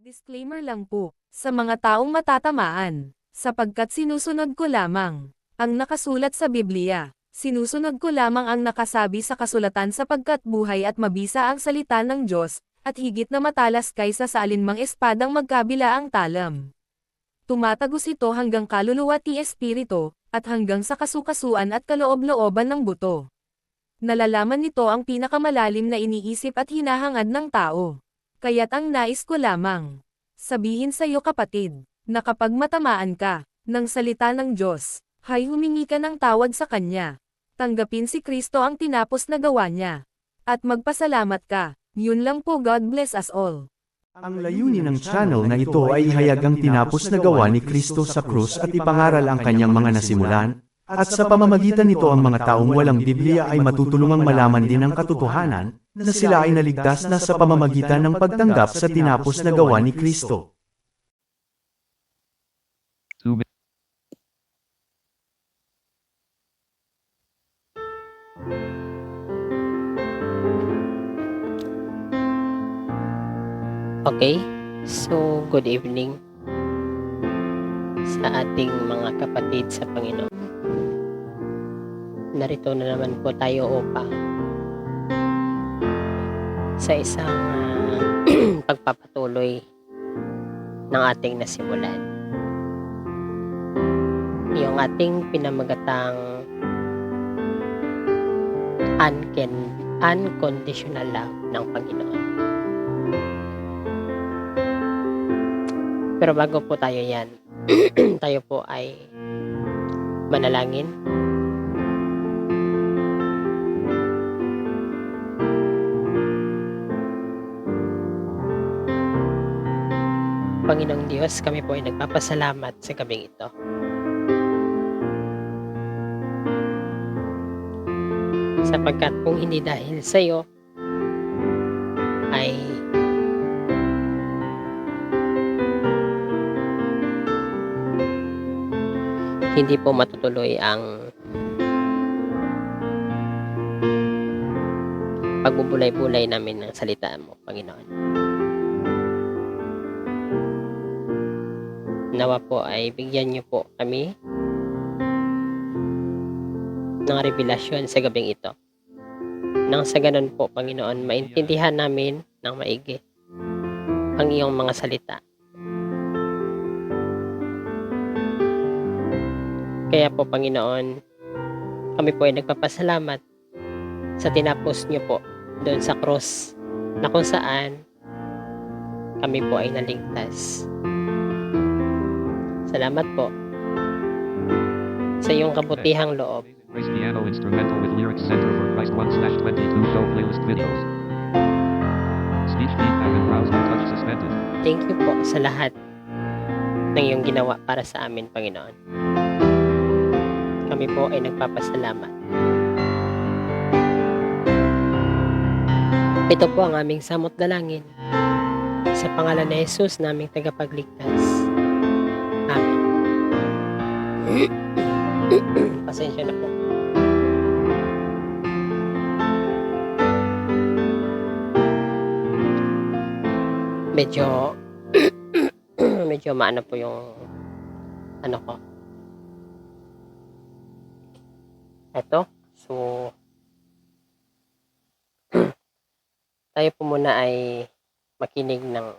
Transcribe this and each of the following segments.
Disclaimer lang po, sa mga taong matatamaan, sapagkat sinusunod ko lamang ang nakasulat sa Biblia. Sinusunod ko lamang ang nakasabi sa kasulatan sapagkat buhay at mabisa ang salita ng Diyos, at higit na matalas kaysa sa alinmang espadang magkabila ang talam. Tumatagos ito hanggang kaluluwa ti espiritu, at hanggang sa kasukasuan at kaloob-looban ng buto. Nalalaman nito ang pinakamalalim na iniisip at hinahangad ng tao. Kaya't ang nais ko lamang sabihin sa iyo kapatid, na kapag matamaan ka ng salita ng Diyos, ay humingi ka ng tawad sa Kanya. Tanggapin si Kristo ang tinapos na gawa niya. At magpasalamat ka. Yun lang po. God bless us all. Ang layunin ng channel na ito ay ihayag ang tinapos na gawa ni Kristo sa krus at ipangaral ang kanyang mga nasimulan, at sa pamamagitan nito ang mga taong walang Biblia ay matutulungang malaman din ang katotohanan, na sila ay naligtas na sa pamamagitan ng pagtanggap sa tinapos na gawa ni Kristo. Okay, so good evening sa ating mga kapatid sa Panginoon. Narito na naman po tayo upang sa isang pagpapatuloy ng ating nasimulan. Yung ating pinamagatang unconditional love ng Panginoon. Pero bago po tayo yan, tayo po ay manalangin. Panginoong Diyos, kami po ay nagpapasalamat sa gabing ito. Sapagkat kung hindi dahil sa iyo, ay hindi po matutuloy ang pagbubulay-bulay namin ng salita mo, Panginoon. Nawa po ay bigyan niyo po kami ng revelasyon sa gabing ito. Nang sa ganun po, Panginoon, maintindihan namin ng maigi ang iyong mga salita. Kaya po, Panginoon, kami po ay nagpapasalamat sa tinapos niyo po doon sa cross na kung saan kami po ay naligtas. Salamat po sa iyong kabutihang loob. Praise Piano Instrumental with Lyrics Center for Christ 1/22 Show Playlist Videos. Speech feedback and browse and touch suspended. Thank you po sa lahat ng iyong ginawa para sa amin, Panginoon. Kami po ay nagpapasalamat. Ito po ang aming samot dalangin. Sa pangalan ni Jesus, naming tagapagligtas. Amen. Pasensya na po. Medyo maano po yung ano ko. Eto, so tayo po muna ay makinig ng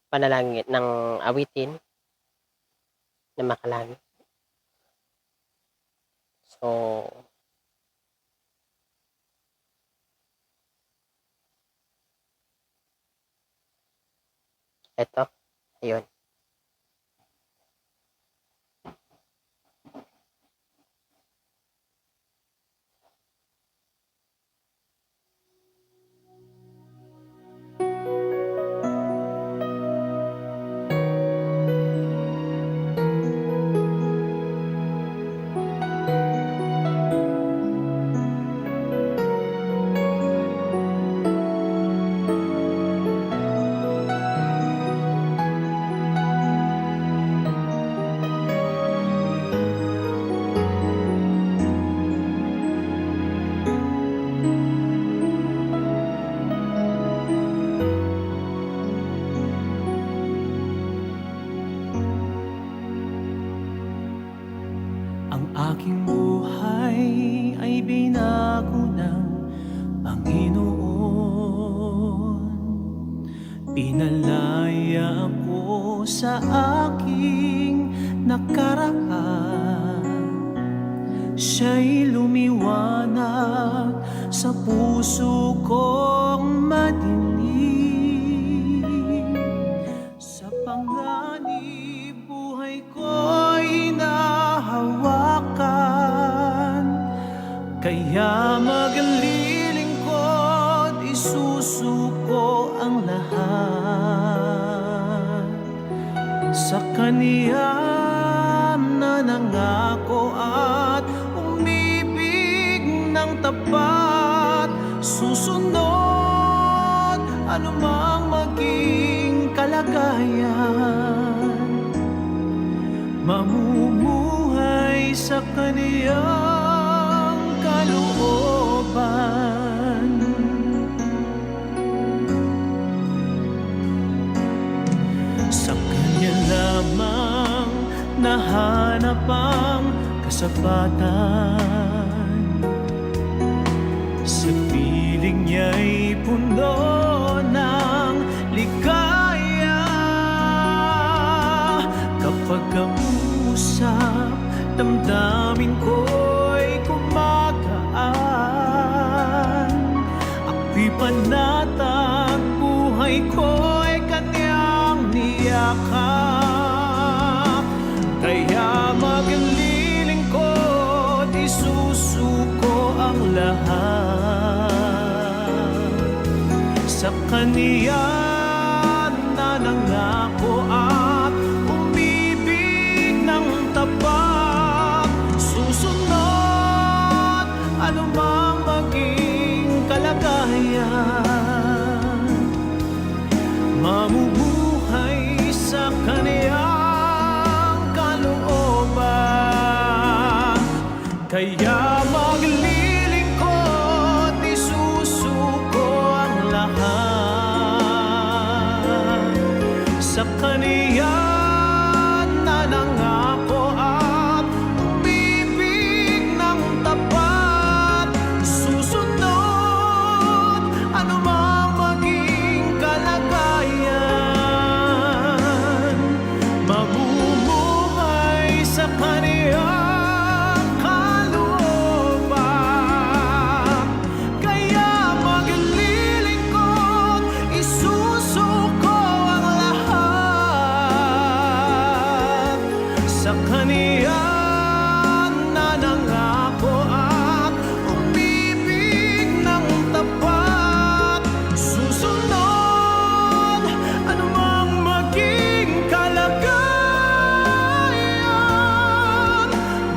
panalangin ng awitin na makalangit. So eto, ayun. aking buhay ay binago ng Panginoon. Pinalaya ako sa aking nakaraan. Siya'y lumiwanag sa puso kong madilim. Sa panganib, buhay ko'y nahawakan. Kaya maglilingkod, isusuko ang lahat sa Kaniya na nangako at umibig ng tapat. Susunod anumang maging kalagayan, mamumuhay sa Kaniyang kalooban. Sa Kanya lamang nahanap ang kasapatan. Sa piling niya'y puno ng ligaya. Kapag kausap, damdamin ko'y kumagaan. Ako'y panatag, buhay ko'y Kanyang niyakap. Kaya maglilingkod, isusuko ang lahat sa Kaniya na nangako at umibig ng tapat. Susunod anumang maging kalagayan, mamumuhay sa Kaniyang kalooban. Kaya maglilingkod, isusuko ang lahat sa Kaniya na nangako at umibig ng tapat. Susunod anumang maging kalagayan, mamumuhay sa Kaniyang kalooban. Kaya maglilingkod, isusuko ang lahat sa Kaniya na nangako at umibig ng tapat. Susunod anumang maging kalagayan,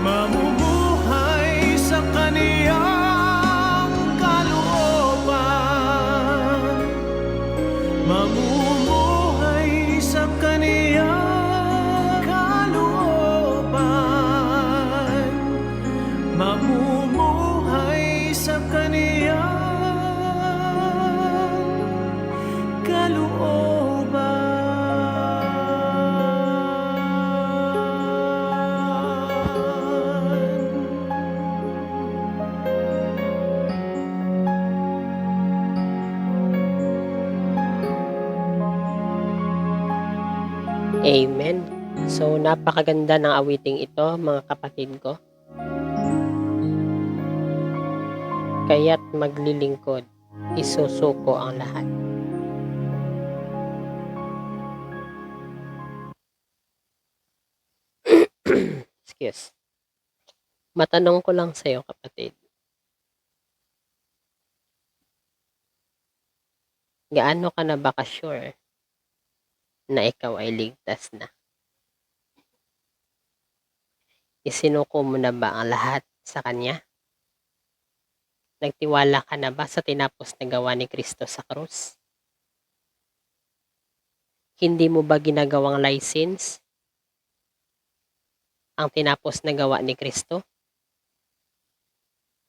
mamumuhay sa Kaniyang kalooban. Mamumuhay sa Kaniyang kalooban. Mamumuhay sa Kaniyang kalooban. Amen. So, napakaganda ng awiting ito, mga kapatid ko. Kaya't maglilingkod, isusuko ang lahat. Excuse. Matanong ko lang sa'yo, kapatid. Gaano ka na ba ka-sure na ikaw ay ligtas na? Isinuko mo na ba ang lahat sa Kanya? Nagtiwala ka na ba sa tinapos na gawa ni Kristo sa krus? Hindi mo ba ginagawang license ang tinapos na gawa ni Kristo?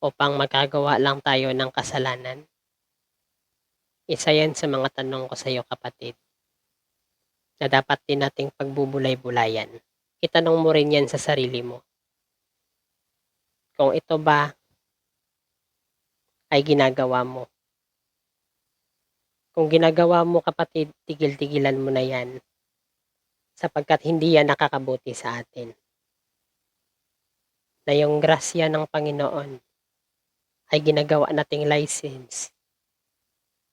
Upang magagawa lang tayo ng kasalanan? Isa yan sa mga tanong ko sa iyo, kapatid, na dapat din nating pagbubulay-bulayan. Itanong mo rin yan sa sarili mo. kung ito ba ay ginagawa mo. Kung ginagawa mo kapatid, tigil-tigilan mo na yan sapagkat hindi yan nakakabuti sa atin. Na yung grasya ng Panginoon ay ginagawa nating license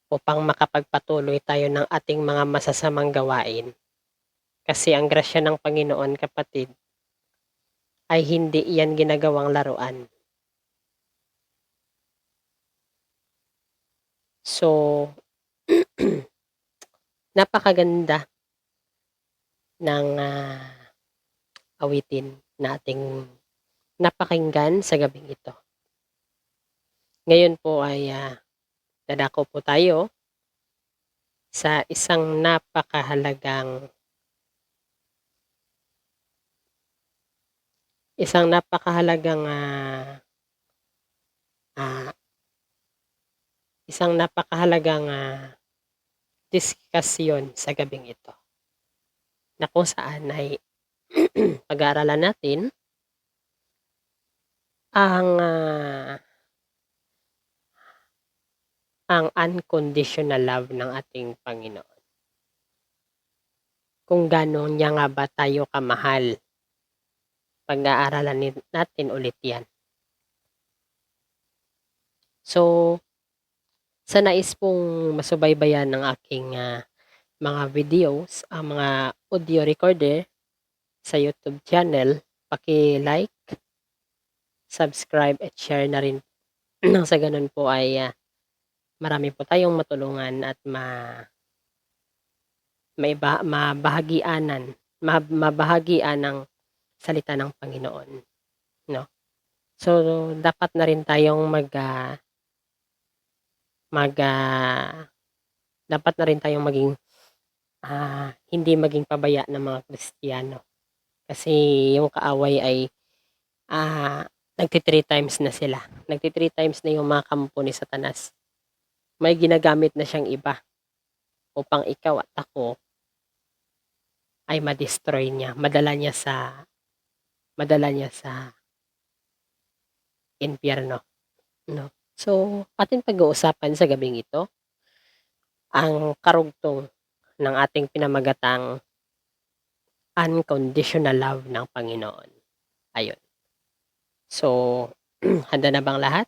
upang makapagpatuloy tayo ng ating mga masasamang gawain. Kasi ang grasya ng Panginoon, kapatid, ay hindi yan ginagawang laruan. So, napakaganda ng awitin na ating napakinggan sa gabing ito. Ngayon po ay dadako po tayo sa isang napakahalagang diskasyon sa gabing ito na kung saan ay pag-aaralan natin ang unconditional love ng ating Panginoon. Kung gaano niya nga ba tayo kamahal. Pag-aaralan natin ulit yan. So, sa nais pong masubaybayan ng aking mga videos, ang mga audio recorder sa YouTube channel, paki-like, subscribe at share na rin. Nang sa ganun po ay marami po tayong matulungan at mabahagian ng salita ng Panginoon, no? So dapat na rin tayong maging hindi maging pabaya ng mga Kristiyano. Kasi yung kaaway ay nagti-3 times na sila. Nagti-3 times na yung mga kampo ni Satanas. May ginagamit na siyang iba upang ikaw at ako ay ma-destroy niya, madala niya sa impyerno, no? So, ating pag-uusapan sa gabing ito ang karugtong ng ating pinamagatang unconditional love ng Panginoon. Ayun. So, handa na bang lahat?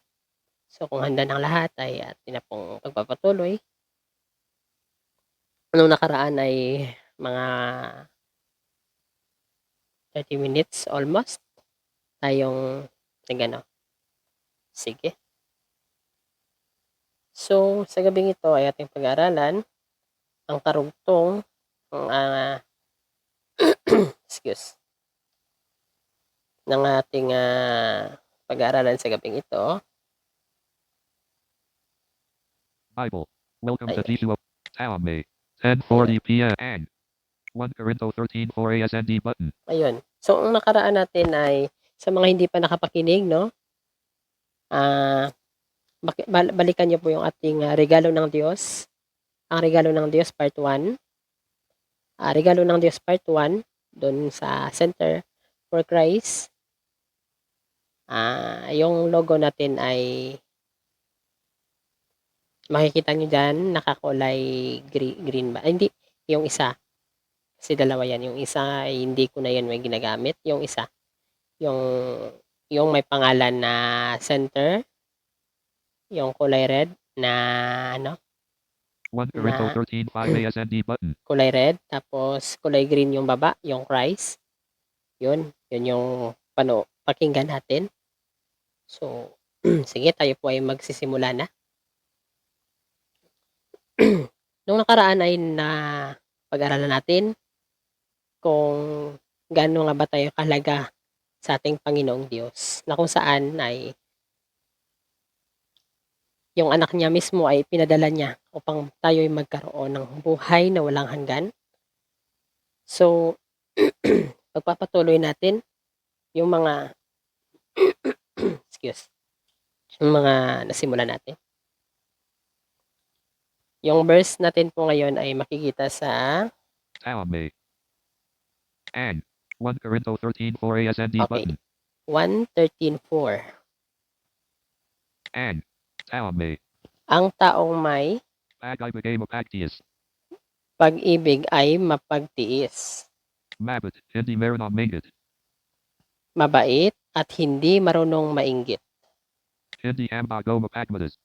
So, kung handa ng lahat ay atin na pong pagpapatuloy. Nung nakaraan ay mga 30 minutes almost tayong nagano. Sige. So, sa gabing ito ay ating pag-aaralan ang karugtong ng ating pag-aaralan sa gabing ito. Bible. Welcome to Ayun. Jeshua. Taome. 10:40 p.m. and 1 Corinto 13:4 ASND button. Ayun. So, ang nakaraan natin ay sa mga hindi pa nakapakinig, no? Balikan niyo po yung ating regalo ng Diyos. Ang regalo ng Diyos part 1. Regalo ng Diyos part 1 doon sa Center for Christ. Yung logo natin ay makikita nyo dyan, nakakulay green ba? Ay, hindi, yung isa. Kasi dalawa yan. Yung isa ay hindi ko na yan may ginagamit. Yung isa, yung may pangalan na center, yung kulay red na 1 Corinto 13:5 ASND button. kulay red, tapos kulay green yung baba, yung Christ. Yun yung pakinggan natin. So, sige, tayo po ay magsisimula na. Nung nakaraan ay pag-aralan natin kung gaano nga ba tayo kahalaga sa ating Panginoong Diyos, na kung saan ay yung anak niya mismo ay pinadala niya upang tayo ay magkaroon ng buhay na walang hanggan. So, pagpapatuloy natin yung mga yung mga nasimulan natin. Yung verse natin po ngayon ay makikita sa Taome. And 1 Corinto 13:4 ASND Okay. button. 1:13:4. Ang. Tao may. Ang taong may Pag-ibig mapagtiis. pag-ibig ay mapagtiis, Mabit. Hindi marunong mingit. mabait at hindi marunong mainggit, Hindi hambago mapagmatas.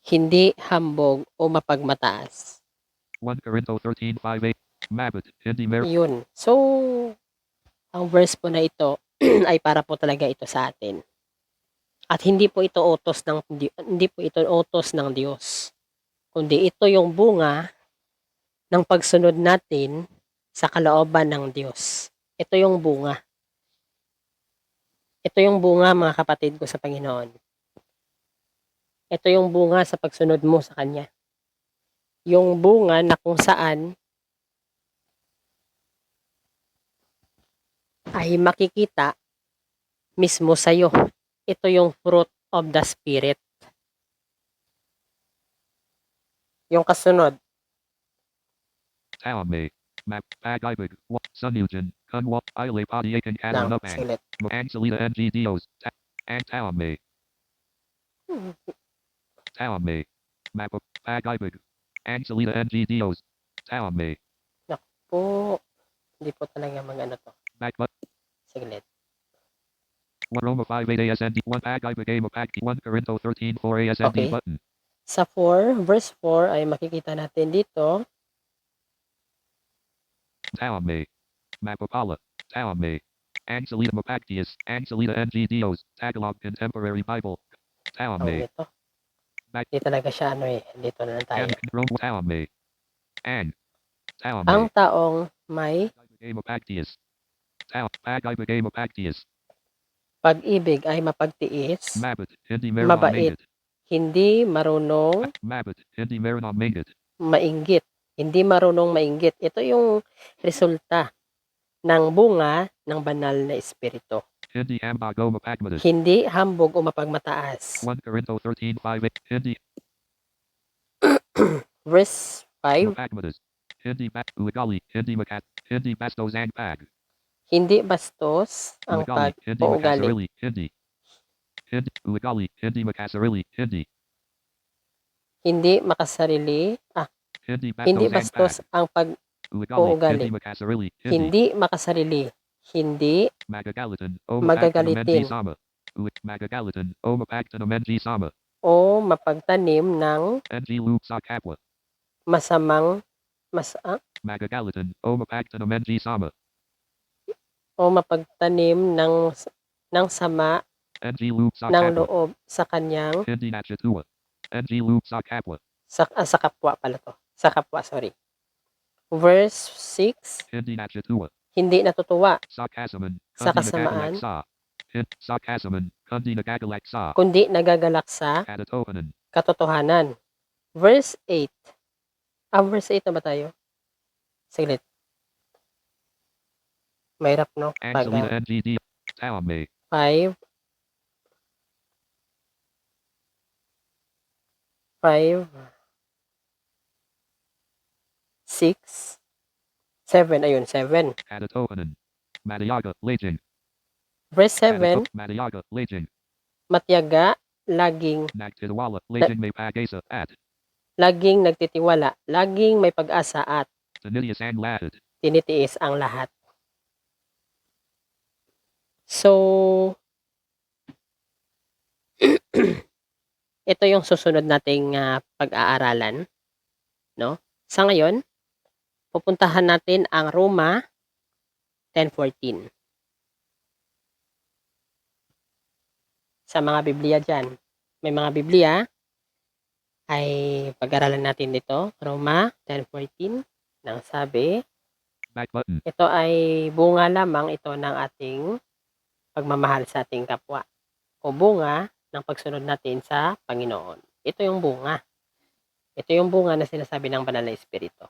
hindi hambog o mapagmataas. 1 Corinto 13:5-8. Mabit. Hindi Yun. So, ang verse po na ito ay para po talaga ito sa atin. At hindi po ito utos ng Diyos. Kundi ito yung bunga ng pagsunod natin sa kalooban ng Diyos. Ito yung bunga. Ito yung bunga, mga kapatid ko sa Panginoon. Ito yung bunga sa pagsunod mo sa Kanya. Yung bunga na kung saan ay makikita mismo sa'yo. Ito yung fruit of the Spirit. Yung kasunod, Tao may. Pag-ibig. Sanujan. Kunwap. Ile padiyakan ng kanunapang. silit. Ang salita ng Diyos. Ang tao may. Tao may. Pag-ibig. Ang salita ng Diyos. Tao may. Po, hindi po talaga mag-ano to. Backbut. Siglit. 1 Roma 5:8 ASND. 1 Pag-ibig mapagti. 1 Corinto 13:4 ASND Okay. button. Sa 4, verse 4 ay makikita natin dito, Tao may. Mapapala. Tao may. Ang salita mapagtiis. Ang salita ng Diyos. Tagalog Contemporary Bible. Tao ang may. dito. Back. Hindi talaga siya dito na lang tayo. Ang Rome. Tao may. Ang. Tao Ang may. taong may Pag-ibig mapagtiis. Tao. Pag-ibig mapagtiis. pag-ibig ay mapagtiis, Mabit. Hindi marunong mabait, mingit. hindi marunong Mabit. Hindi marunong mingit. mainggit. Hindi marunong mainggit. Ito yung resulta ng bunga ng banal na espiritu. Hindi hambago mapagmatas. Hindi hambog o mapagmataas. 1 Corinto 13:5. Hindi Verse 5, mapagmatas. Hindi ugali. Hindi makat. Hindi bastos ang pag. hindi bastos ang Ugali. Hindi pag-uugali. makasarili. Hindi. Hindi ugali. Hindi makasarili. Hindi. Hindi makasarili. Hindi Hindi bastos bastos ang ang pag pag. Ugali. uugali. Hindi makasarili. Hindi. hindi makasarili. Hindi Magagalitan. O magagalitin. mapagtanamendi sama. Magagalitan. O mapagtanamendi sama. o mapagtanim ng Enji loop sa kapwa. masamang Magagalitan. O mapagtanamendi sama. o mapagtanim ng sama Enji loop sa ng kapwa. loob sa kanyang Hindi natutua. Enji loop sa kapwa. sa kapwa pala to. Sa kapwa, sorry. Verse 6, Hindi natutua. hindi natutuwa Sa kasaman. Sa Kundi kasamaan. nagagalak sa. Sa kasaman. Kundi nagagalak sa. kundi nagagalak sa Katatohanan. katotohanan. Verse 8. Verse 8 na ba tayo? Saglit. Mahirap, no? Ang Pag salita ng Diyos. Tao may. 5, 6, 7. Ayun, 7. Katatohanan. Madayaga. Laging. Verse 7, Madayaga. Laging. matyaga, laging Nagtitiwala. Laging may pag-asa at. laging nagtitiwala, laging may pag-asa at Tinitiis ang lahat. tinitiis ang lahat. So, ito yung susunod nating pag-aaralan, no? Sa ngayon, pupuntahan natin ang Roma 10:14. Sa mga Biblia dyan, may mga Biblia, ay pag-aralan natin dito, Roma 10:14, nang sabi, Back button. ito ay bunga lamang ito ng ating pagmamahal sa ating kapwa, o bunga ng pagsunod natin sa Panginoon. Ito yung bunga. Ito yung bunga na sinasabi ng Banal na Espiritu.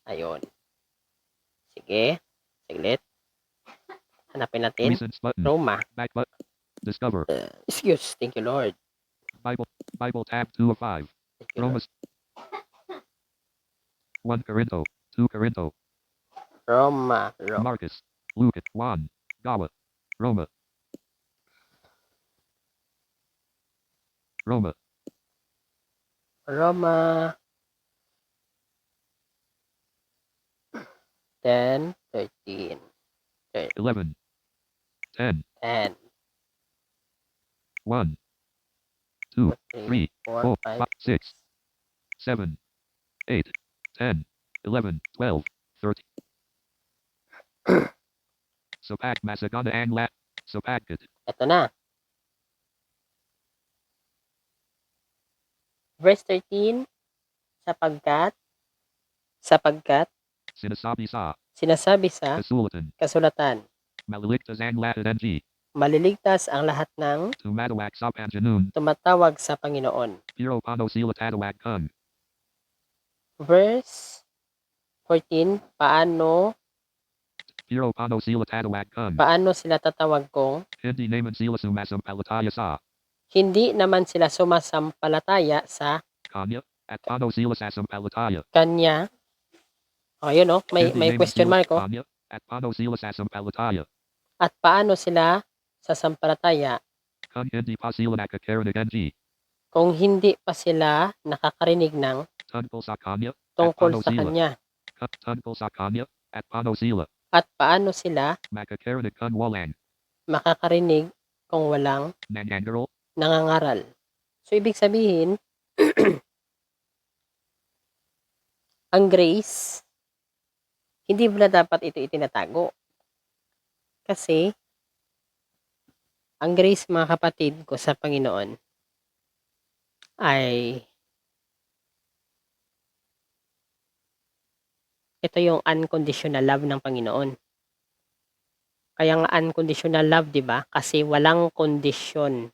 Ayun. Sige. Saglit. Hanapin natin. Recents button. Roma. Back button. Discover. Excuse. Thank you, Lord. Bible tab 2 of 5. Thank you, Lord. Romans 1 Corinto. 2 Corinto. Roma. Marcus. Luke. Juan. Gawa. Roma. Roma. Roma 10, 13, 11, 10, 10, 1, 2, 3, 3, 4, 4, 5, 5, 6, 7, 8, 10, 11, 12, 13. Sapat Masagana ang lat. Sapagkat. Ito na. Verse 13, sapagkat, Sinasabi sa. sinasabi sa Kasulatan. kasulatan, Maliligtas ang lahat ng maliligtas ang lahat ng tumatawag sa Panginoon. tumatawag sa Panginoon. Pero paano sila tatawag kung Verse 14, pero paano sila tatawag kung paano sila tatawag kung hindi naman sila sumasampalataya sa hindi naman sila sumasampalataya sa Kanya? At paano sila sasampalataya? Kanya? O, yun o, may Hindi naman question sila mark o. Kanya? At paano sila sasampalataya? At paano sila sasampalataya Kung hindi pa sila nakakarinig ng kung hindi pa sila nakakarinig ng tungkol sa Kanya? At tungkol paano sa sila Kanya? tungkol sa Kanya? At paano sila At paano sila makakarinig kung walang makakarinig kung walang nangangaral? nangangaral? So, ibig sabihin, ang grace, hindi mo na dapat ito itinatago. Kasi, ang grace, mga kapatid ko sa Panginoon, ay ito yung unconditional love ng Panginoon. Kaya nga unconditional love, 'di ba? Kasi walang kondisyon.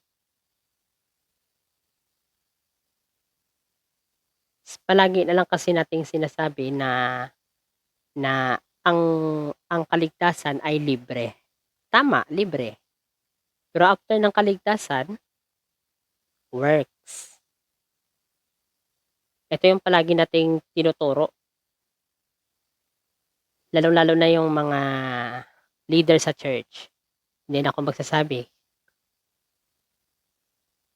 Palagi na lang kasi nating sinasabi na ang kaligtasan ay libre. Tama, libre. Pero after ng kaligtasan, works. Ito yung palagi nating tinuturo. Lalo-lalo na yung mga leader sa church. Hindi na ako magsasabi.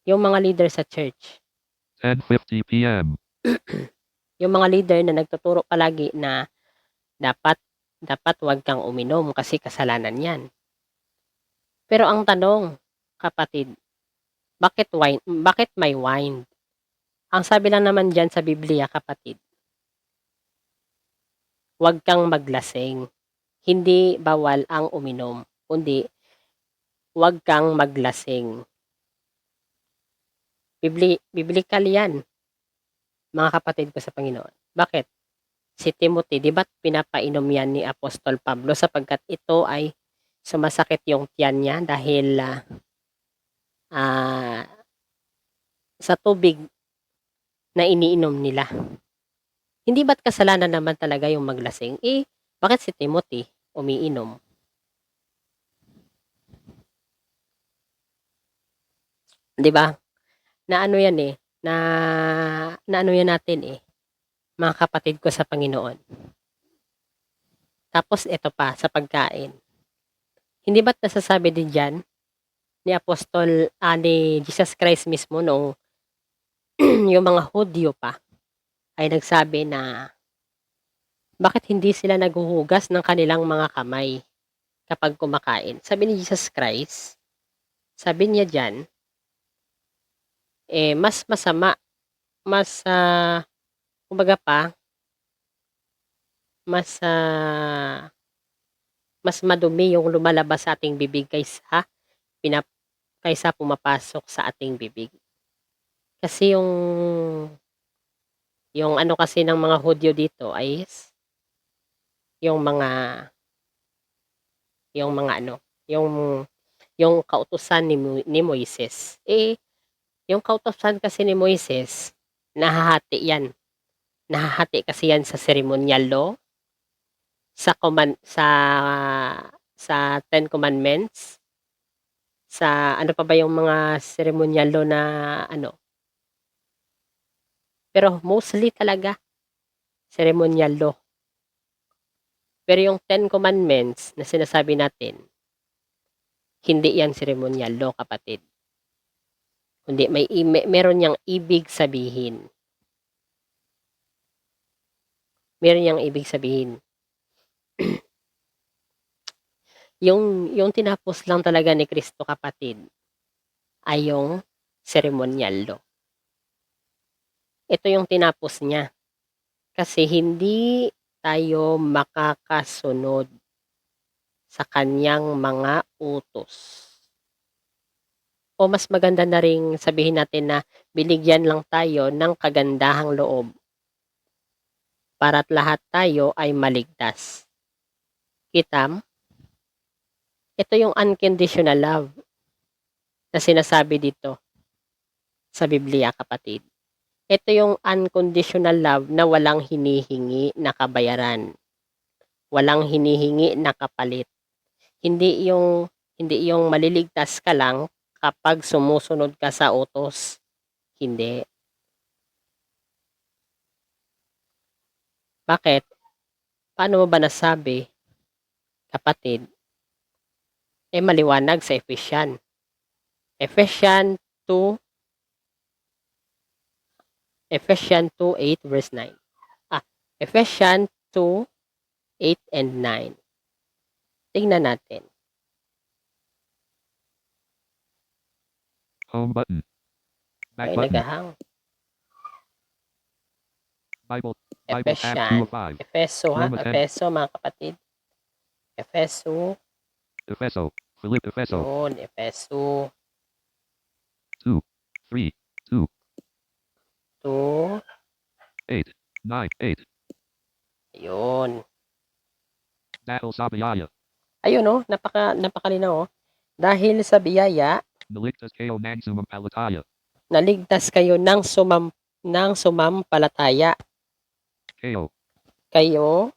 Yung mga leader sa church, 10:50 p.m. yung mga leader na nagtuturo palagi na dapat wag kang uminom kasi kasalanan 'yan. Pero ang tanong, kapatid, bakit may wine? Ang sabi lang naman diyan sa Biblia, kapatid, wag kang maglasing. Hindi bawal ang uminom, kundi wag kang maglasing. Biblical 'yan, mga kapatid ko sa Panginoon. Bakit? Si Timothy, 'di ba't pinapainom 'yan ni Apostol Pablo sapagkat ito ay sumasakit yung tiyan niya dahil sa tubig na iniinom nila. Hindi ba't kasalanan naman talaga yung maglasing? Bakit si Timothy umiinom? Di ba? Na ano yan na ano yan natin mga kapatid ko sa Panginoon. Tapos ito pa, sa pagkain. Hindi ba't nasasabi din dyan ni Apostol, ni Jesus Christ mismo nung yung mga Hudyo pa ay nagsabi na bakit hindi sila naghuhugas ng kanilang mga kamay kapag kumakain? Sabi ni Jesus Christ, sabi niya dyan, mas masama, kumbaga pa, mas madumi yung lumalabas sa ating bibig kaysa pumapasok sa ating bibig. Kasi yung ano kasi ng mga Hudyo dito ay yung mga yung kautusan ni Moises. Yung kautusan kasi ni Moises, nahahati yan. Nahahati kasi yan sa ceremonial law, sa Ten Commandments, sa ano pa ba yung mga ceremonial law na ano. Pero mostly talaga, ceremonial law. Pero yung Ten Commandments na sinasabi natin, hindi yan ceremonial law, kapatid. Hindi, meron niyang ibig sabihin. Meron niyang ibig sabihin. Yung tinapos lang talaga ni Kristo, kapatid, ay yung ceremonial law. Ito yung tinapos niya. Kasi hindi tayo makakasunod sa kanyang mga utos. O mas maganda na ring sabihin natin na binigyan lang tayo ng kagandahang loob para't lahat tayo ay maligtas. Kita? Ito yung unconditional love na sinasabi dito sa Biblia, kapatid. Ito yung unconditional love na walang hinihingi na kabayaran. Walang hinihingi na kapalit. Hindi yung maliligtas ka lang kapag sumusunod ka sa utos. Hindi. Bakit? Paano mo ba nasabi, kapatid? Maliwanag sa Ephesians. Ephesians 2:8 verse 9. Ephesians 2:8 and 9. Tingnan natin. Home button. Back Ay, button. nagahang. Bible tab 2 of 5. Efeso, ha? Roma 10. Efeso, mga kapatid. Efeso. Efeso. Philip Efeso. Yun, Efeso 2, 3, 2, 2. 8, 9, 8. Ayun. Dahil sa biyaya. Ayun, oh. Napakalinaw, oh. Dahil sa biyaya, Naligtas kayo ng sumampalataya. naligtas kayo ng sumampalataya. Kayo. Kayo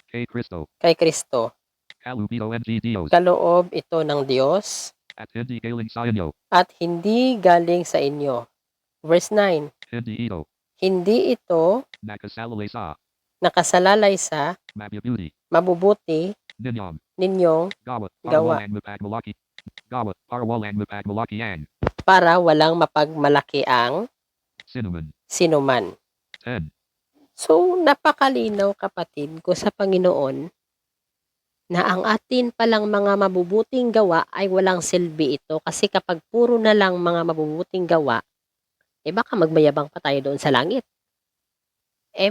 Kay Kristo. kay Kristo. Kalubito ng Diyos. Kaloob ito ng Diyos At hindi galing sa inyo. at hindi galing sa inyo. Verse 9. Hindi ito Nakasalalay sa nakasalalay sa mabubuti mabubuti ninyong gawa. Gawa. Para walang mapagmalakihan. para walang mapagmalaki ang sinuman. 10. So, napakalinaw, kapatid ko, sa Panginoon na ang atin palang mga mabubuting gawa ay walang silbi ito. Kasi kapag puro na lang mga mabubuting gawa, baka magmayabang pa tayo doon sa langit.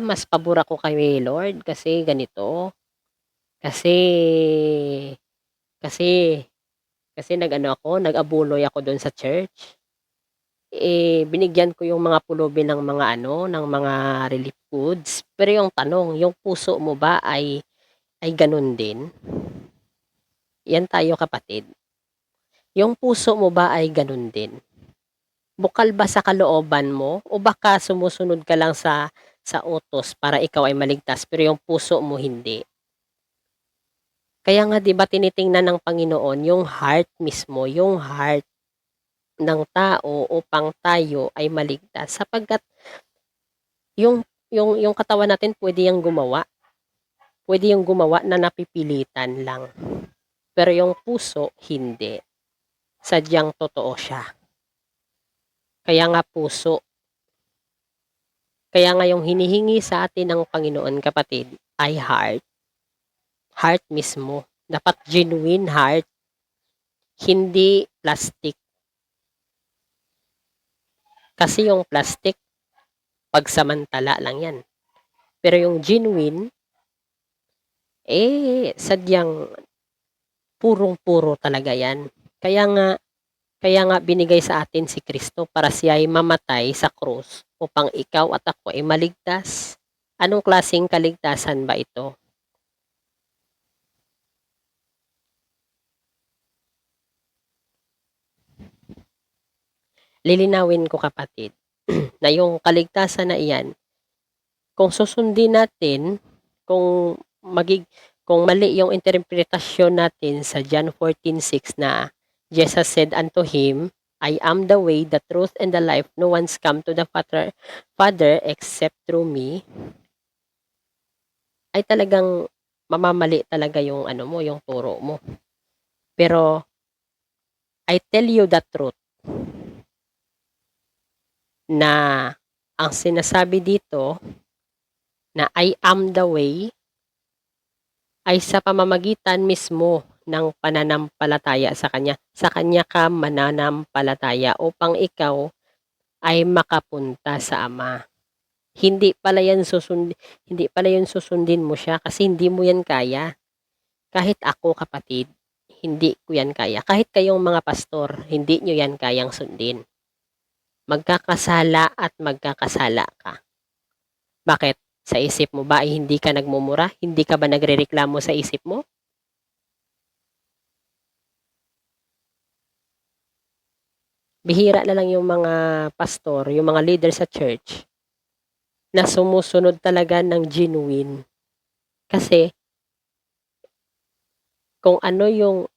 Mas pabor ako kay Lord kasi ganito. Kasi nag-abuloy ako doon sa church. Binigyan ko yung mga pulubi ng mga relief goods. Pero yung tanong, yung puso mo ba ay ganun din? Yan tayo, kapatid. Yung puso mo ba ay ganun din? Bukal ba sa kalooban mo? O baka sumusunod ka lang sa utos para ikaw ay maligtas, pero yung puso mo hindi? Kaya nga, di ba, tinitingnan ng Panginoon yung heart mismo, yung heart ng tao upang tayo ay maligtas. Sapagkat yung katawan natin pwede yung gumawa. Pwede yung gumawa na napipilitan lang. Pero yung puso, hindi. Sadyang totoo siya. Kaya nga puso. Kaya nga yung hinihingi sa atin ng Panginoon, kapatid, ay heart. Heart mismo. Dapat genuine heart. Hindi plastic. Kasi yung plastic, pagsamantala lang yan. Pero yung genuine, sadyang purong-puro talaga yan. Kaya nga binigay sa atin si Kristo para siya ay mamatay sa krus upang ikaw at ako ay maligtas. Anong klaseng kaligtasan ba ito? Lilinawin ko, kapatid, na yung kaligtasan na iyan, kung susundin natin, kung mali yung interpretasyon natin sa John 14:6 na Jesus said unto him, I am the way, the truth, and the life. No one's come to the Father except through me. Ay talagang mamamali talaga yung yung turo mo. Pero I tell you the truth. na ang sinasabi dito na I am the way ay sa pamamagitan mismo ng pananampalataya sa Kanya. Sa Kanya ka mananampalataya upang ikaw ay makapunta sa Ama. Hindi pala yan susundin mo siya kasi hindi mo yan kaya. Kahit ako, kapatid, hindi ko yan kaya. Kahit kayong mga pastor, hindi nyo yan kayang sundin. Magkakasala at magkakasala ka. Bakit? Sa isip mo ba ay hindi ka nagmumura? Hindi ka ba nagrereklamo sa isip mo? Bihira na lang yung mga pastor, yung mga leader sa church na sumusunod talaga ng genuine. Kasi kung ano yung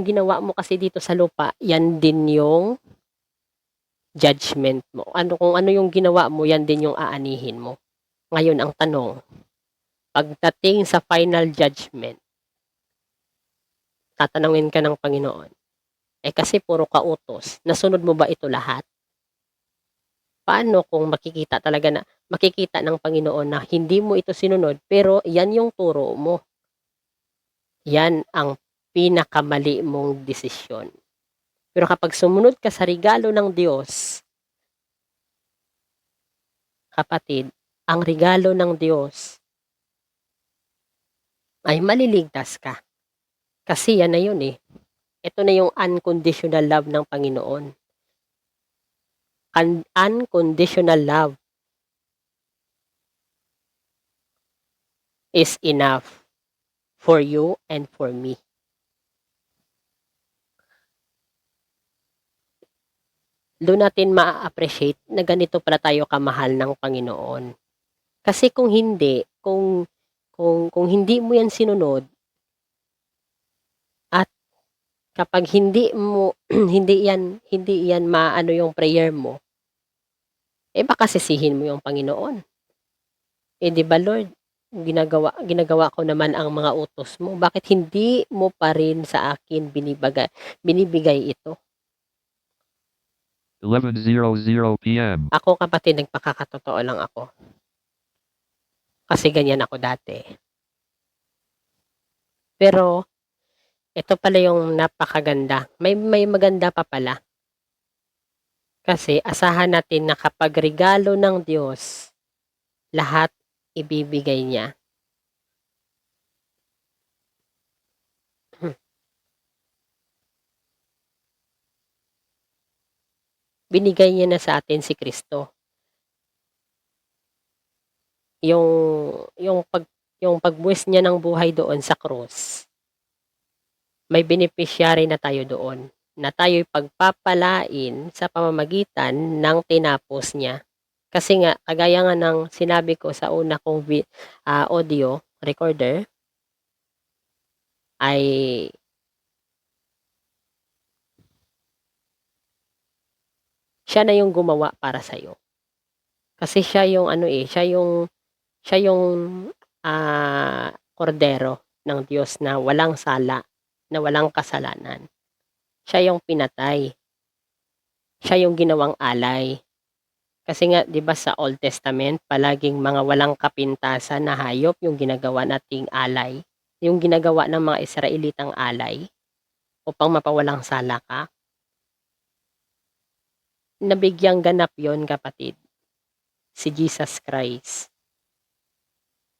ginawa mo kasi dito sa lupa, yan din yung judgment mo. Kung ano yung ginawa mo, yan din yung aanihin mo. Ngayon ang tanong, pagdating sa final judgment, tatanungin ka ng Panginoon, kasi puro kautos, nasunod mo ba ito lahat? Paano kung makikita ng Panginoon na hindi mo ito sinunod, pero yan yung turo mo? Yan ang pinakamali mong desisyon. Pero kapag sumunod ka sa regalo ng Diyos, kapatid, ang regalo ng Diyos ay maliligtas ka. Kasi yan na yun eh. Ito na yung unconditional love ng Panginoon. Unconditional love is enough for you and for me. Doon natin ma-appreciate na ganito pala tayo kamahal ng Panginoon. Kasi kung hindi mo yan sinunod, at kapag hindi yan maano yung prayer mo, baka sisihin mo yung Panginoon. Di ba Lord, ginagawa ko naman ang mga utos mo. Bakit hindi mo pa rin sa akin binibigay ito? 11:00 p.m. Ako, kapatid, nagpakakatotoo lang ako. Kasi ganyan ako dati. Pero ito pala yung napakaganda. May maganda pa pala. Kasi asahan natin na kapag regalo ng Diyos, lahat ibibigay niya. Binigay niya na sa atin si Kristo. Yung pagbuwis niya ng buhay doon sa krus, may beneficiary na tayo doon, na tayo'y pagpapalain sa pamamagitan ng tinapos niya. Kasi nga, kagaya nga ng sinabi ko sa una kong audio recorder, ay siya na yung gumawa para sa'yo. Kasi siya yung siya yung kordero ng Diyos na walang sala, na walang kasalanan. Siya yung pinatay. Siya yung ginawang alay. Kasi nga, 'di ba sa Old Testament, palaging mga walang kapintasan na hayop yung ginagawa nating alay, yung ginagawa ng mga Israelitang alay upang mapawalang sala ka. Nabigyang ganap yon, kapatid, si Jesus Christ.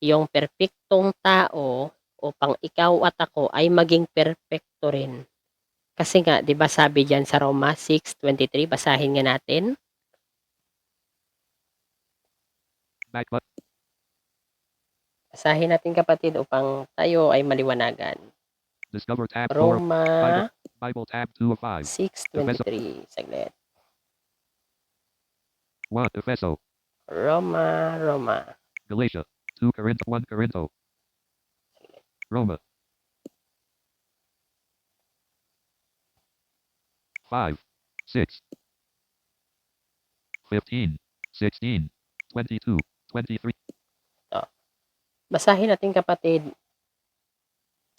Yung perpektong tao upang ikaw at ako ay maging perpekto rin. Kasi nga, 'di ba sabi diyan sa Roma 6:23, basahin nga natin. Back button. Basahin natin, kapatid, upang tayo ay maliwanagan. Discover tab 4. Roma Bible tab 2 of 5. 6:23. Saglit. 1 Efeso. Roma. Galatia. 2 Corinth. 1 Corinto. Roma. 5, 6, 15, 16, 22, 23. Basahin natin, kapatid.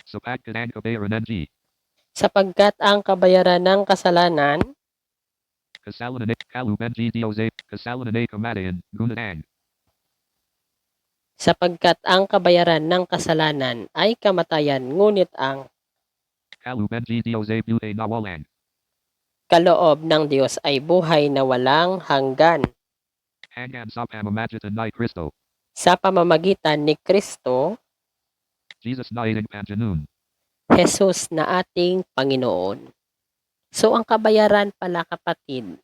Sapagkat ang kabayaran ng Sapagkat ang kabayaran ng kasalanan Kasalanane, Kalub NG Diose, Kasalanane Kamadayan, Gunadang. Sapagkat ang kabayaran ng kasalanan ay kamatayan, ngunit ang Kalub NG Diose Bute Nawalan. kaloob ng Diyos ay buhay na walang hanggan Hangam Sapamamagitan Ni Cristo. sa pamamagitan ni Kristo Jesus Naing Panjanun. Jesus na ating Panginoon. So ang kabayaran pala kapatid,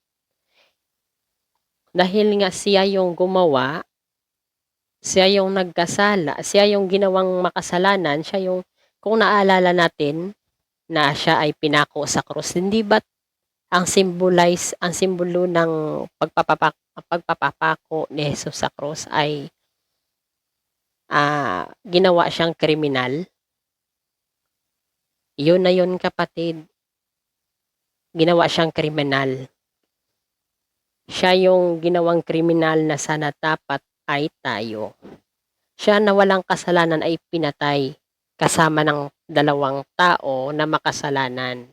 dahil nga siya yung gumawa, siya yung nagkasala, siya yung ginawang makasalanan, siya yung, kung naalala natin na siya ay pinako sa krus, hindi ba ang simbolo ng pagpapako ni Jesus sa krus ay ginawa siyang kriminal? Yun na yun kapatid. Ginawa siyang kriminal. Siya yung ginawang kriminal na sana dapat ay tayo. Siya na walang kasalanan ay pinatay kasama ng dalawang tao na makasalanan.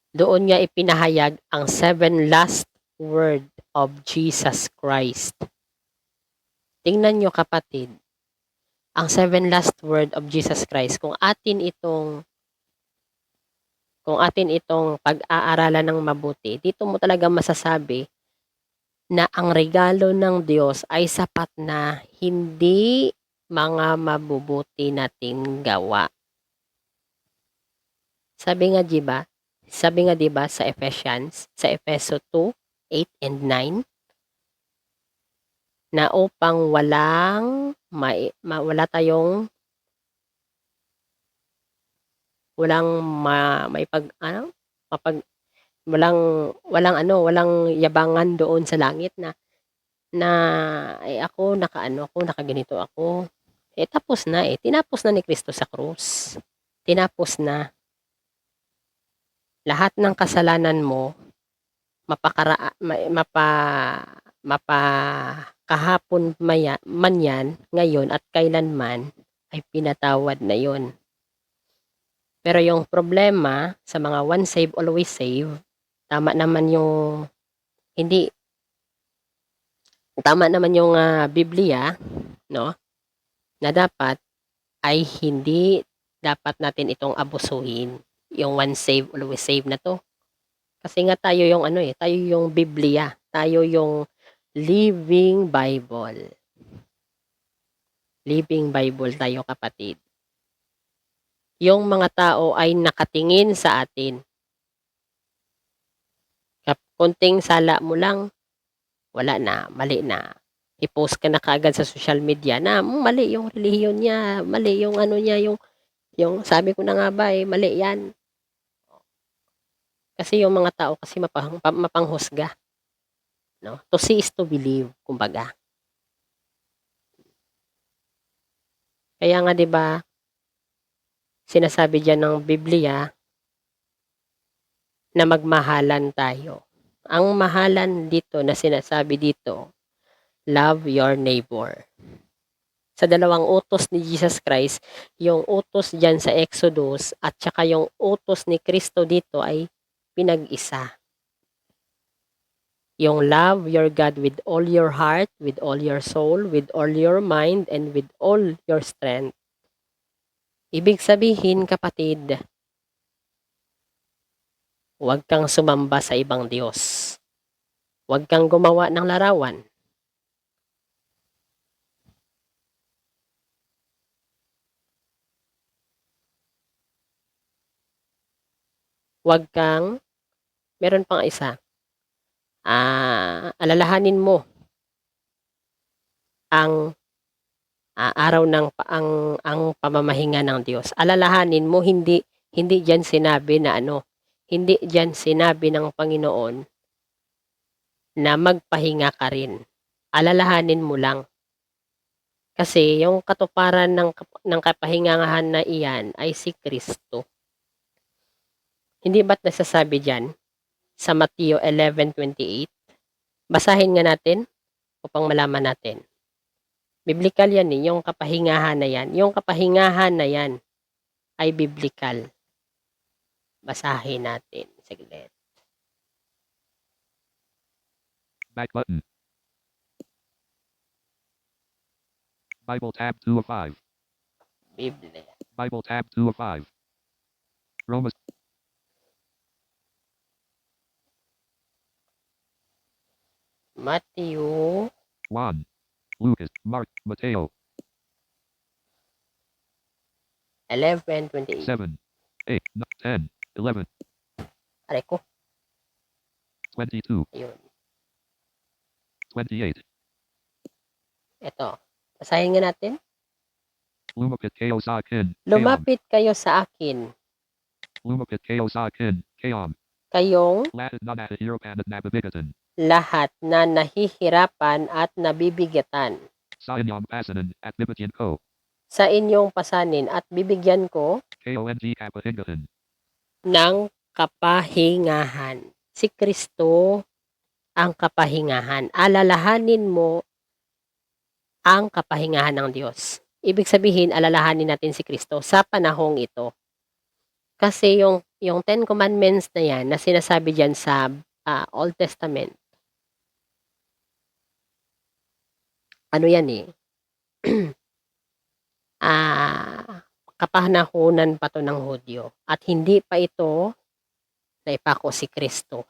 Doon niya ipinahayag ang 7 last word of Jesus Christ. Tingnan nyo kapatid, ang 7 last word of Jesus Christ, kung atin itong pag-aaralan ng mabuti, dito mo talaga masasabi na ang regalo ng Diyos ay sapat na hindi mga mabubuti nating gawa. Sabi nga 'di ba sa Efeso 2:8 and 9, na upang walang walang yabangan doon sa langit na ay ako nakaganito ako. Tapos na tinapos na ni Kristo sa krus. Tinapos na. Lahat ng kasalanan mo kahapon man yan, ngayon at kailanman ay pinatawad na yon. Pero yung problema sa mga once save, always save, tama naman yung Biblia, no? Na dapat ay hindi dapat natin itong abusuhin. Yung once save, always save na to. Kasi nga tayo yung tayo yung Biblia, tayo yung Living Bible. Living Bible tayo kapatid. Yung mga tao ay nakatingin sa atin. Kunting sala mo lang, wala na, mali na. I-post ka na kaagad sa social media na mali yung relihiyon niya, mali yung yung sabi ko na nga ba mali yan. Kasi yung mga tao kasi mapanghusga. No? To see is to believe, kumbaga. Kaya nga 'di ba, sinasabi diyan ng Biblia na magmahalan tayo. Ang mahalan dito na sinasabi dito, love your neighbor. Sa dalawang utos ni Jesus Christ, yung utos diyan sa Exodus at saka yung utos ni Kristo dito ay pinag-isa. Yung love your God with all your heart, with all your soul, with all your mind, and with all your strength. Ibig sabihin, kapatid, huwag kang sumamba sa ibang Diyos. Huwag kang gumawa ng larawan. Meron pang isa. Alalahanin mo ang araw ng ang pamamahinga ng Diyos. Alalahanin mo, hindi diyan sinabi na hindi diyan sinabi ng Panginoon na magpahinga ka rin. Alalahanin mo lang. Kasi yung katuparan ng kapahingahan na iyan ay si Kristo. Hindi ba't nasasabi diyan sa Mateo 11:28? Basahin nga natin upang malaman natin. Biblical yan yung kapahingahan na yan. Yung kapahingahan na yan ay biblical. Basahin natin. Saglit. Back button. Bible tab 2 of 5. Biblia. Bible tab 2 of 5. Romans Matthew 1. Lucas, Mark, Mateo 11:28. 7, 8, 10, 11, Aray ko. 22, Ayun. 28. Ito. Basahin nga natin. Lumapit kayo sa akin, Kayom. Lumapit kayo sa akin, Lumapit kayo sa akin, Kayom. kayong Lahat na nahihirapan at nabibigatan. lahat na nahihirapan at nabibigatan. Sa inyong pasanan at bibigyan ko. Sa inyong pasanin at bibigyan ko KONG kapahingahan. ng kapahingahan. Si Kristo ang kapahingahan. Alalahanin mo ang kapahingahan ng Diyos. Ibig sabihin, alalahanin natin si Kristo sa panahong ito. Kasi yung Ten Commandments na yan, na sinasabi dyan sa Old Testament, ano yan eh, kapanahunan pa to ng Hudyo. At hindi pa ito naipako si Kristo.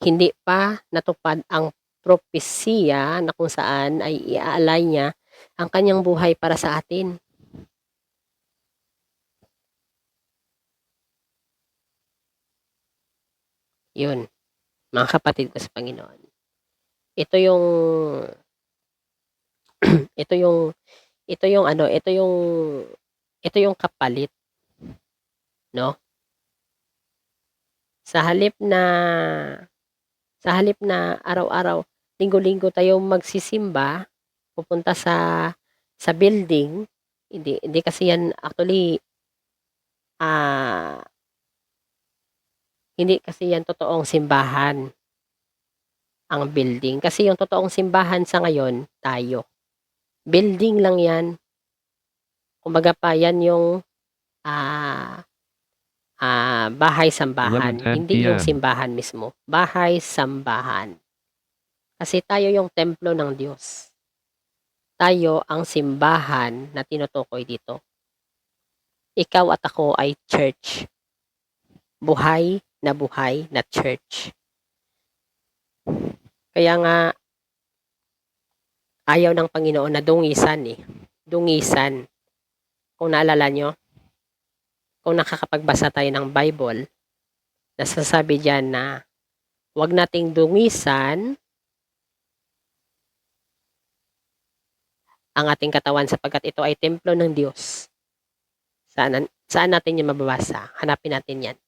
Hindi pa natupad ang propesya na kung saan ay iaalay niya ang kanyang buhay para sa atin. Yun, mga kapatid ko sa Panginoon. Ito yung ito yung kapalit, no? Sa halip na araw-araw, linggo-linggo tayo magsisimba, pupunta sa building, hindi kasi yan actually hindi kasi yan totoong simbahan ang building. Kasi yung totoong simbahan sa ngayon, tayo. Building lang yan. Kumbaga pa, yan yung bahay-sambahan. 11:10 Hindi yung PM. simbahan mismo. Bahay-sambahan. Kasi tayo yung templo ng Diyos. Tayo ang simbahan na tinutukoy dito. Ikaw at ako ay church. Buhay na church. Kaya nga, ayaw ng Panginoon na dungisan eh. Dungisan. Kung naalala nyo, kung nakakapagbasa tayo ng Bible, nasasabi dyan na huwag nating dungisan ang ating katawan sapagkat ito ay templo ng Diyos. Saan natin yan mababasa? Hanapin natin yan.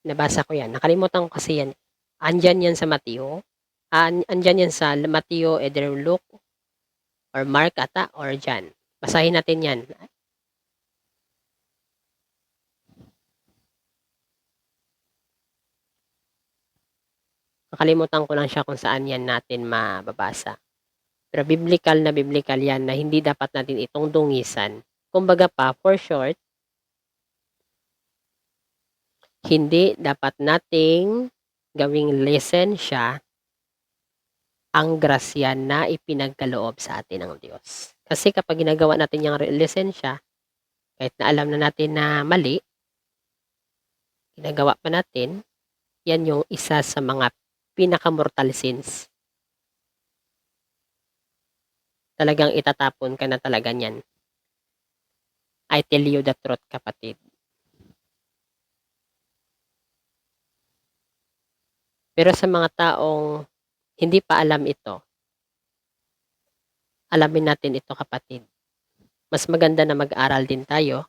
Nabasa ko yan. Nakalimutan ko kasi yan. Andyan yan sa Mateo. Andyan yan sa Mateo, either Luke, or Mark ata, or John. Basahin natin yan. Nakalimutan ko lang siya kung saan yan natin mababasa. Pero biblical yan na hindi dapat natin itong dungisan. Kumbaga pa, for short, hindi dapat nating gawing lisensya ang grasya na ipinagkaloob sa atin ng Diyos. Kasi kapag ginagawa natin yung lisensya, kahit na alam na natin na mali, ginagawa pa natin, yan yung isa sa mga pinaka-mortal sins. Talagang itatapon ka na talaga niyan. I tell you the truth, kapatid. Pero sa mga taong hindi pa alam ito, alamin natin ito, kapatid. Mas maganda na mag-aral din tayo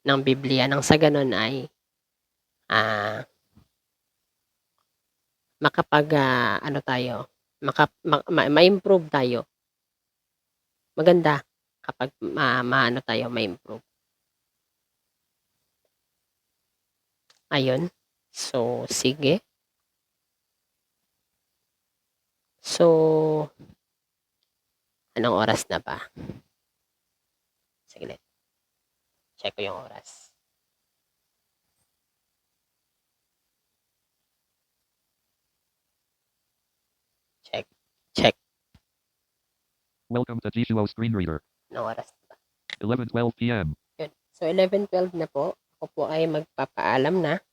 ng Biblia nang sa ganun ay ma-improve tayo. Maganda kapag ma-improve. Ayun. So, sige. So, anong oras na ba? Sige. Check ko yung oras. Check. Check. Welcome to Jisuo Screen Reader. Anong oras na ba? 11:12 p.m. Yun. So, 11:12 na po. Ako po ay magpapaalam na.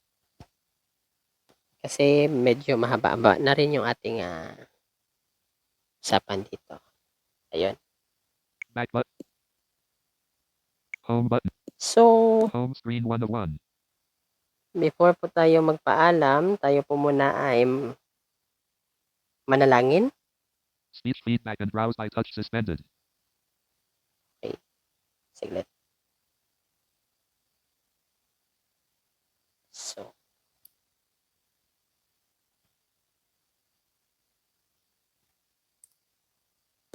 Kasi medyo mahaba-haba na rin yung ating usapan dito. Ayun. Back button. Home button. So, Home screen 1 of 1. before po tayo magpaalam, tayo po muna ay manalangin. Speech feedback and browse by touch suspended. Siglit. So,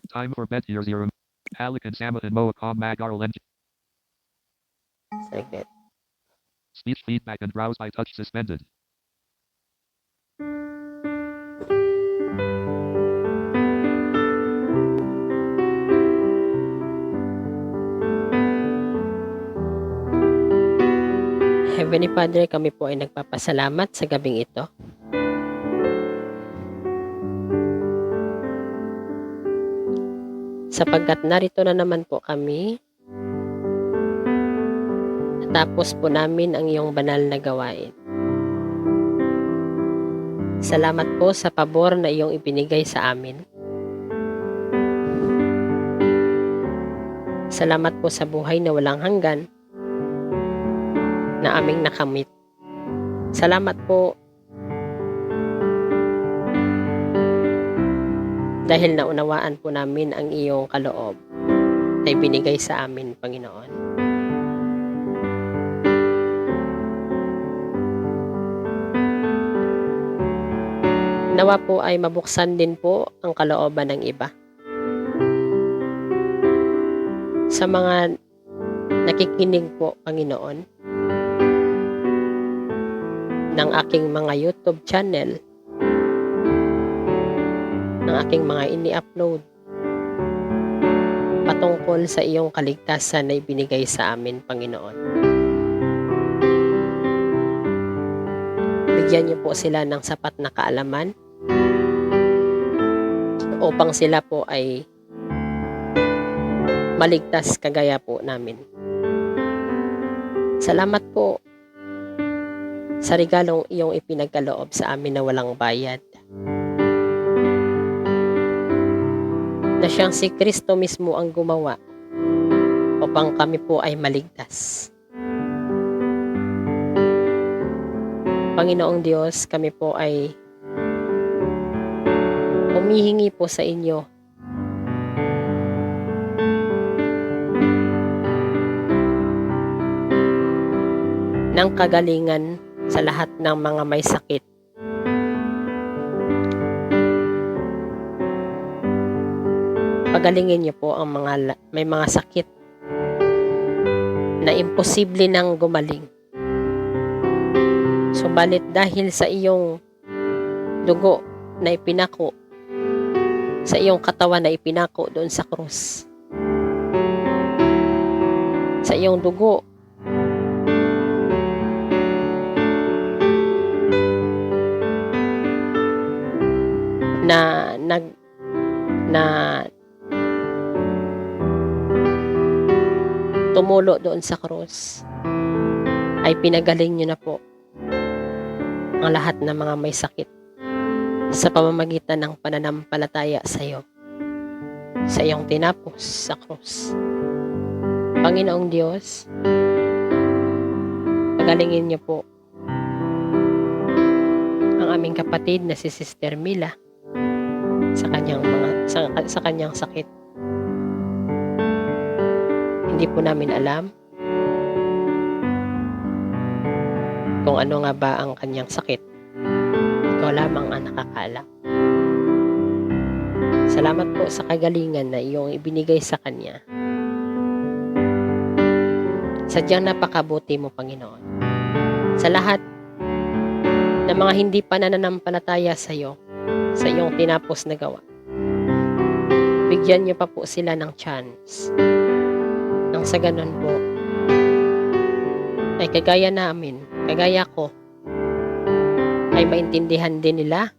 Time for bed here 0. Alec and Sama and Moa Com Mag Arlen. siglit. Speech feedback and browse by touch suspended. Heavenly Father, kami po ay nagpapasalamat sa gabing ito. Sapagkat narito na naman po kami, natapos po namin ang iyong banal na gawain. Salamat po sa pabor na iyong ibinigay sa amin. Salamat po sa buhay na walang hanggan na aming nakamit. Salamat po dahil naunawaan po namin ang iyong kaloob na ibinigay sa amin, Panginoon. Nawa po ay mabuksan din po ang kalooban ng iba. Sa mga nakikinig po, Panginoon, ng aking mga YouTube channel, ng aking mga ini-upload patungkol sa iyong kaligtasan na ibinigay sa amin, Panginoon. Bigyan niyo po sila ng sapat na kaalaman upang sila po ay maligtas kagaya po namin. Salamat po sa regalong iyong ipinagkaloob sa amin na walang bayad. Na siyang si Kristo mismo ang gumawa upang kami po ay maligtas. Panginoong Diyos, kami po ay humihingi po sa inyo ng kagalingan sa lahat ng mga may sakit. Pagalingin niyo po ang may mga sakit na imposible nang gumaling. Subalit dahil sa iyong dugo na ipinako, sa iyong katawan na ipinako doon sa krus, sa iyong dugo na tumulo doon sa krus, ay pinagaling niyo na po ang lahat ng mga may sakit sa pamamagitan ng pananampalataya sa iyo, sa iyong tinapos sa krus. Panginoong Diyos, pagalingin niyo po ang aming kapatid na si Sister Mila sa kanyang sakit. Hindi po namin alam kung ano nga ba ang kanyang sakit. Ikaw lamang ang nakakaalam. Salamat po sa kagalingan na iyong ibinigay sa kanya. Sadyang napakabuti mo, Panginoon. Sa lahat ng mga hindi pa nananampalataya sa iyo, sa iyong tinapos na gawa, bigyan niyo pa po sila ng chance. Nang sa ganun po, ay kagaya namin, kagaya ko, ay maintindihan din nila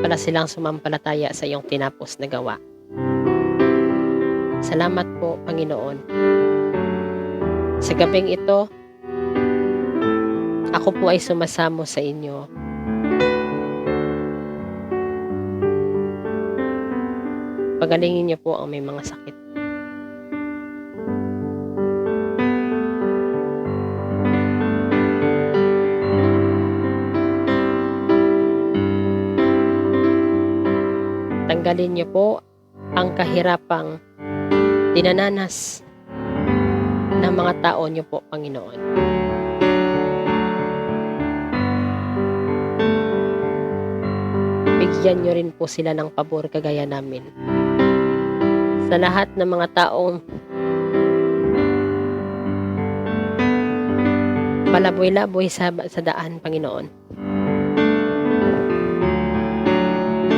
pala silang sumampalataya sa iyong tinapos na gawa. Salamat po, Panginoon. Sa gabing ito, ako po ay sumasamo sa inyo. Pagalingin niyo po ang may mga sakit. Tanggalin niyo po ang kahirapang dinananas ng mga tao niyo po, Panginoon. Bigyan niyo rin po sila ng pabor kagaya namin. Sa lahat ng mga taong palaboy-laboy sa daan, Panginoon.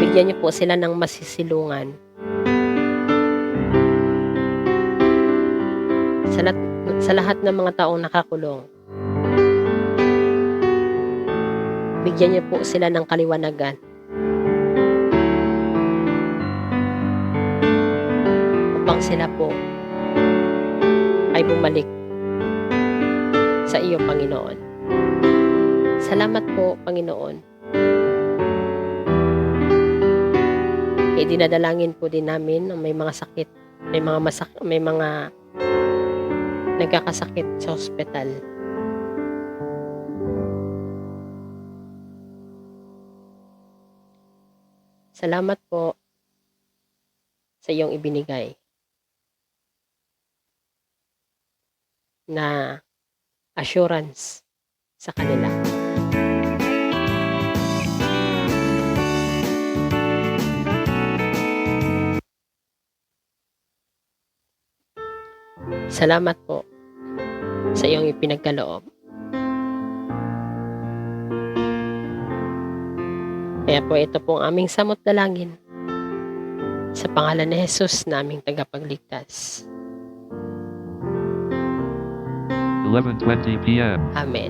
Bigyan niyo po sila ng masisilungan. Sa lahat ng mga taong nakakulong, bigyan niyo po sila ng kaliwanagan. Upang sila po ay bumalik sa iyo, Panginoon. Salamat po, Panginoon. Dinadalangin po din namin ang may mga sakit, may mga nagkakasakit sa ospital. Salamat po sa iyong ibinigay na assurance sa kanila. Salamat po sa iyong ipinagkaloob. Kaya po ito po ang aming samot dalangin sa pangalan ni Jesus na aming tagapagligtas. 11:20 p.m. Amen.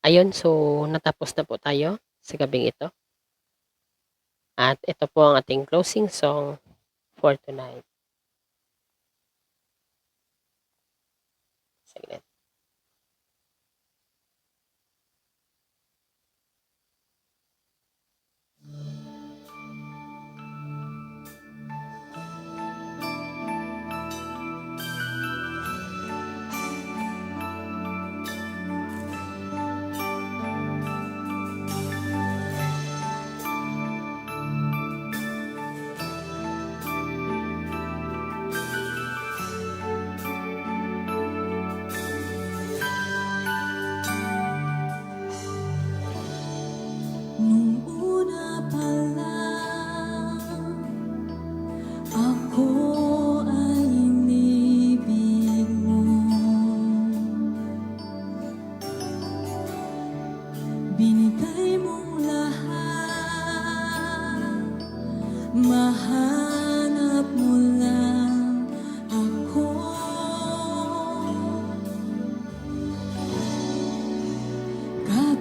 Ayun, so natapos na po tayo sa gabing ito. At ito po ang ating closing song for tonight. Saglit. Nung una pa lang, ako ay inibig mo. Binigay mong lahat, mahanap mo lang ako. At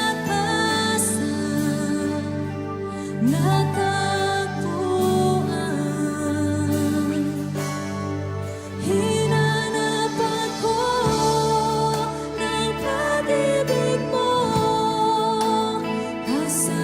kalakasan natagpuan. Hinanap ako ng pag-ibig mo, kasama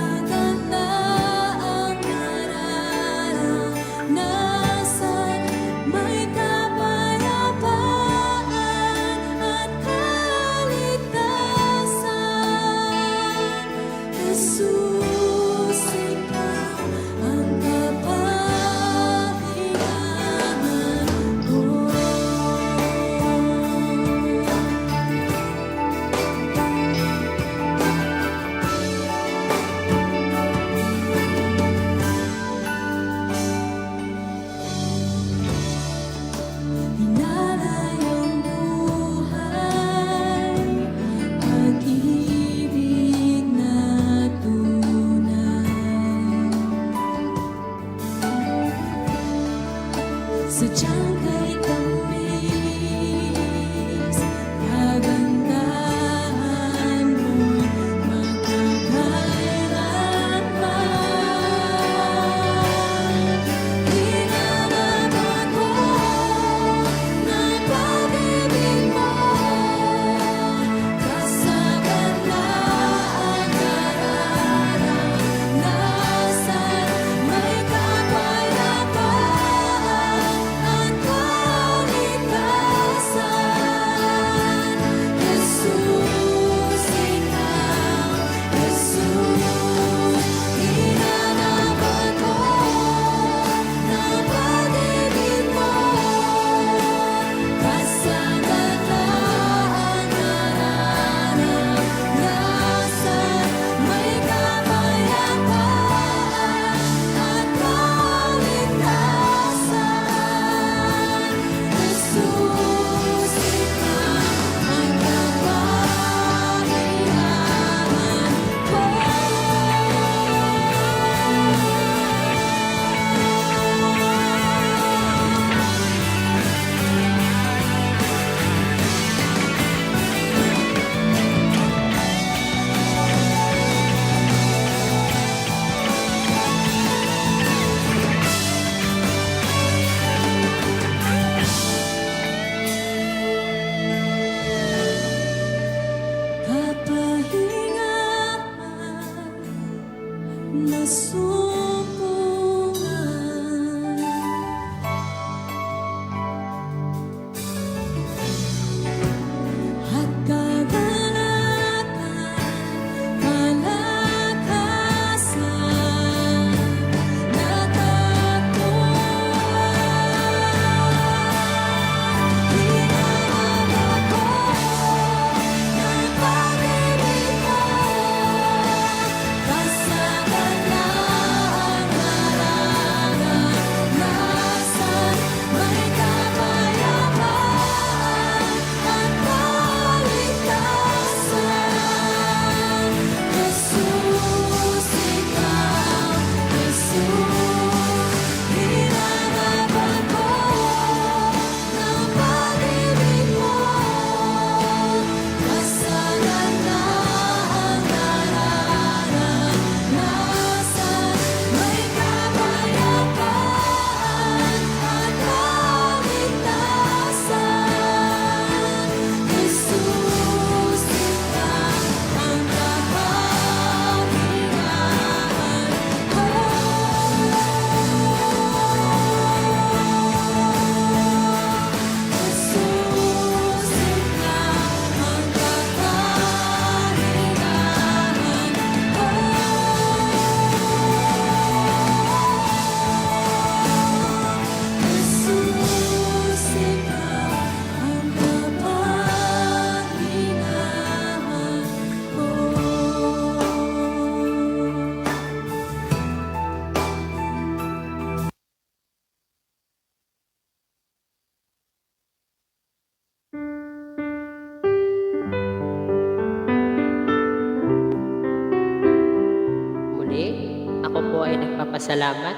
nagpapasalamat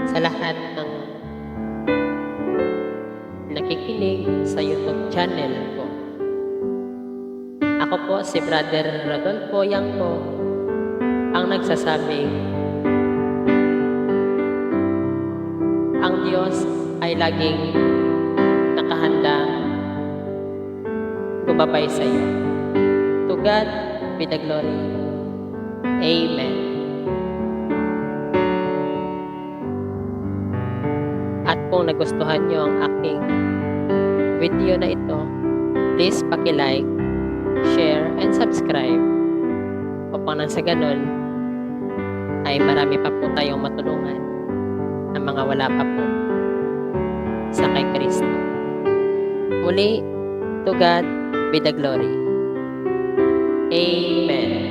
sa lahat ng nakikinig sa YouTube channel ko. Ako po si Brother Rodolfo Yangko, ang nagsasabing ang Diyos ay laging nakahanda gumabay sa iyo. To God be the glory. Amen. At kung nagustuhan nyo ang aking video na ito, please paki-like, share, and subscribe upang nang sa ganun ay marami pa po tayong matulungan ng mga wala pa po sa kay Kristo. Muli, to God be the glory. Amen.